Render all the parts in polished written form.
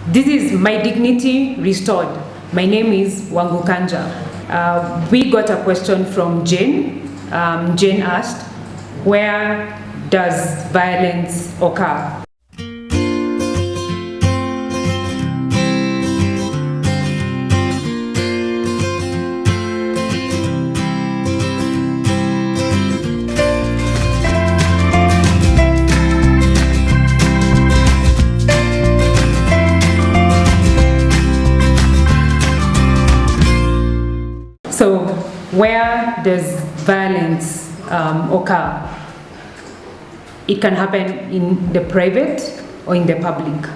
This is My Dignity Restored. My name is Wangu Kanja. We got a question from Jane. Jane asked, where does violence occur? So, where does violence occur? It can happen in the private or in the public.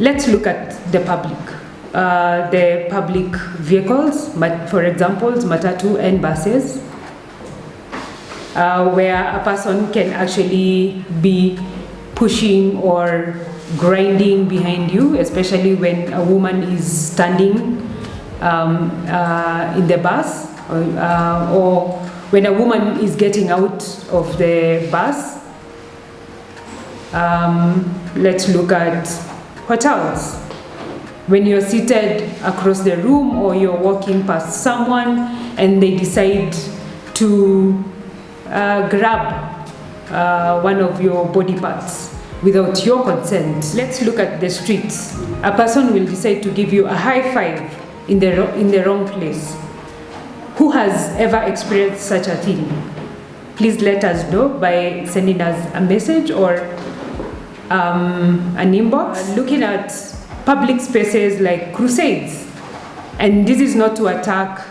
Let's look at the public. The public vehicles, for example, matatu and buses, where a person can actually be pushing or grinding behind you, especially when a woman is standing in the bus, or when a woman is getting out of the bus. Let's look at hotels. When you're seated across the room or you're walking past someone and they decide to grab one of your body parts without your consent. Let's look at the streets. A person will decide to give you a high five in the wrong place. Who has ever experienced such a thing? Please let us know by sending us a message or an inbox. Looking at public spaces like crusades, and this is not to attack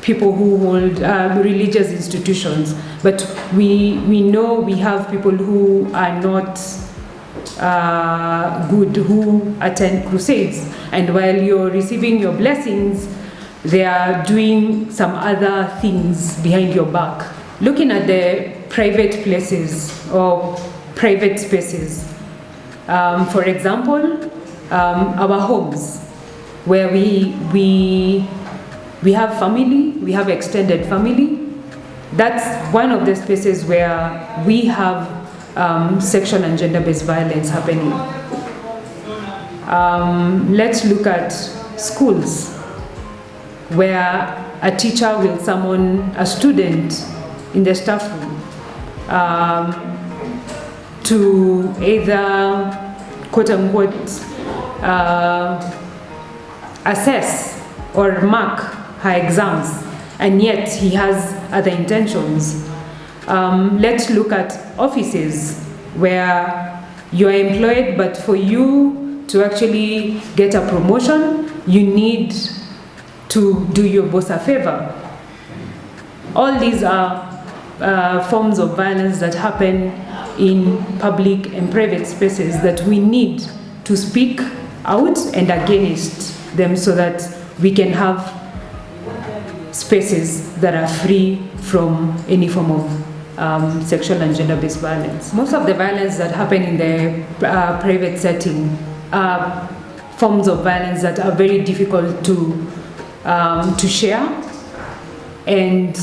people who hold religious institutions, but we know we have people who are not good, who attend crusades, and while you're receiving your blessings, they are doing some other things behind your back. Looking at the private places or private spaces, for example, our homes, where we have family, we have extended family. That's one of the spaces where we have sexual and gender-based violence happening. Let's look at schools, where a teacher will summon a student in the staff room to either, quote-unquote, assess or mark her exams, and yet he has other intentions. Let's look at offices where you are employed, but for you to actually get a promotion, you need to do your boss a favor. All these are forms of violence that happen in public and private spaces that we need to speak out and against them, so that we can have spaces that are free from any form of sexual and gender-based violence. Most of the violence that happen in the private setting are forms of violence that are very difficult to share and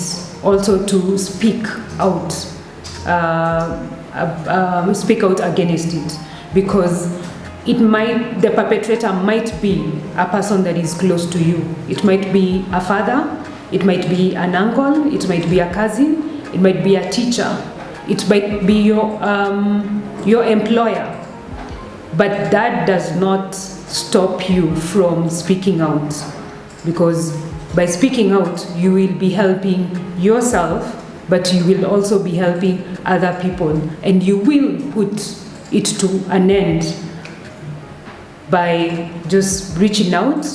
also to speak out against it, because the perpetrator might be a person that is close to you. It might be a father, it might be an uncle, it might be a cousin, it might be a teacher, it might be your employer. But that does not stop you from speaking out, because by speaking out, you will be helping yourself, but you will also be helping other people, and you will put it to an end by just reaching out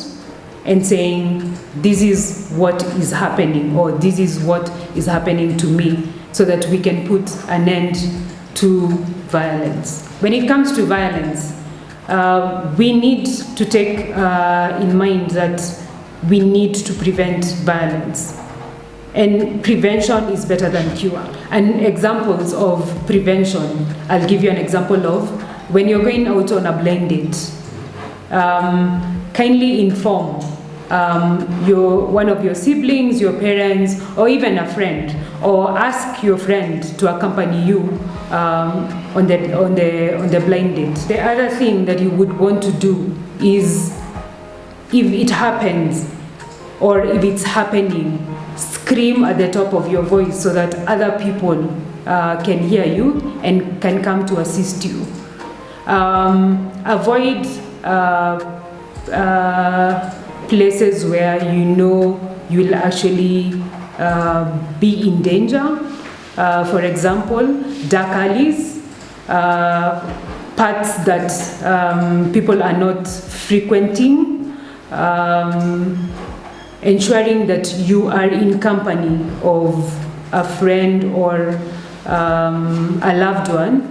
and saying, this is what is happening, or this is what is happening to me, so that we can put an end to violence. When it comes to violence, we need to take in mind that we need to prevent violence. And prevention is better than cure. And examples of prevention, I'll give you an example of when you're going out on a blind date. Kindly inform one of your siblings, your parents, or even a friend, or ask your friend to accompany you on the blind date. The other thing that you would want to do is, if it happens or if it's happening, scream at the top of your voice so that other people can hear you and can come to assist you. Avoid places where you know you'll actually be in danger. For example, dark alleys, parts that people are not frequenting, ensuring that you are in company of a friend or a loved one,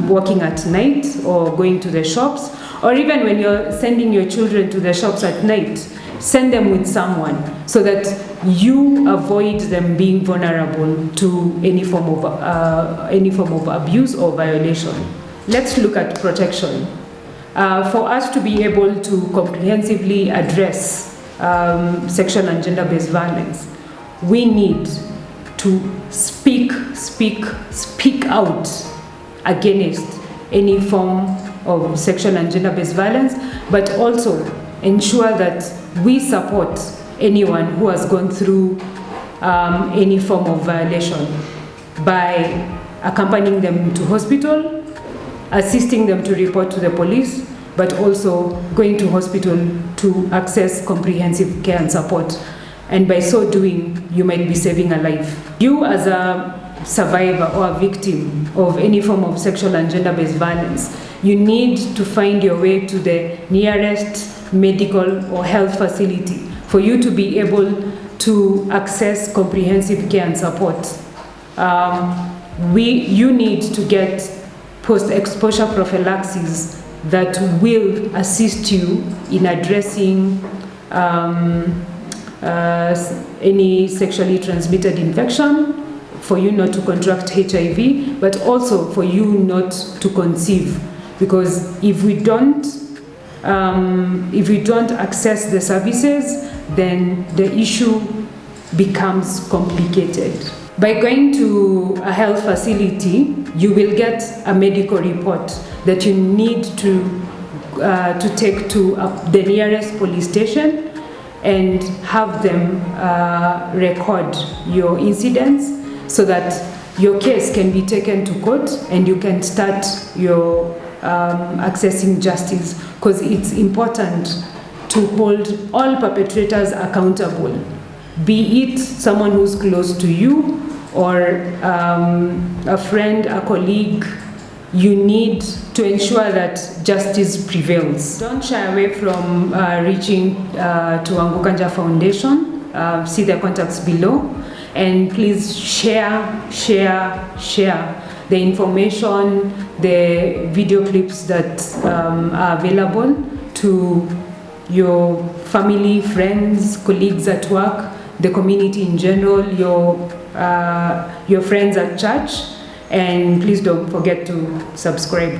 working at night or going to the shops, or even when you're sending your children to the shops at night, send them with someone so that you avoid them being vulnerable to any form of abuse or violation. Let's look at protection. For us to be able to comprehensively address sexual and gender-based violence, we need to speak out against any form of sexual and gender-based violence, but also ensure that we support anyone who has gone through any form of violation by accompanying them to hospital, assisting them to report to the police, but also going to hospital to access comprehensive care and support. And by so doing, you might be saving a life. You, as a survivor or a victim of any form of sexual and gender-based violence, you need to find your way to the nearest medical or health facility for you to be able to access comprehensive care and support. You need to get post-exposure prophylaxis that will assist you in addressing any sexually transmitted infection, for you not to contract HIV, but also for you not to conceive. Because if we don't access the services, then the issue becomes complicated. By going to a health facility, you will get a medical report that you need to take to the nearest police station and have them record your incidents so that your case can be taken to court and you can start your accessing justice, because it's important to hold all perpetrators accountable, be it someone who's close to you or a friend, a colleague. You need to ensure that justice prevails. Don't shy away from reaching to Wangu Kanja Foundation. See the contacts below. And please share the information, the video clips that are available to your family, friends, colleagues at work, the community in general, your friends at church. And please don't forget to subscribe.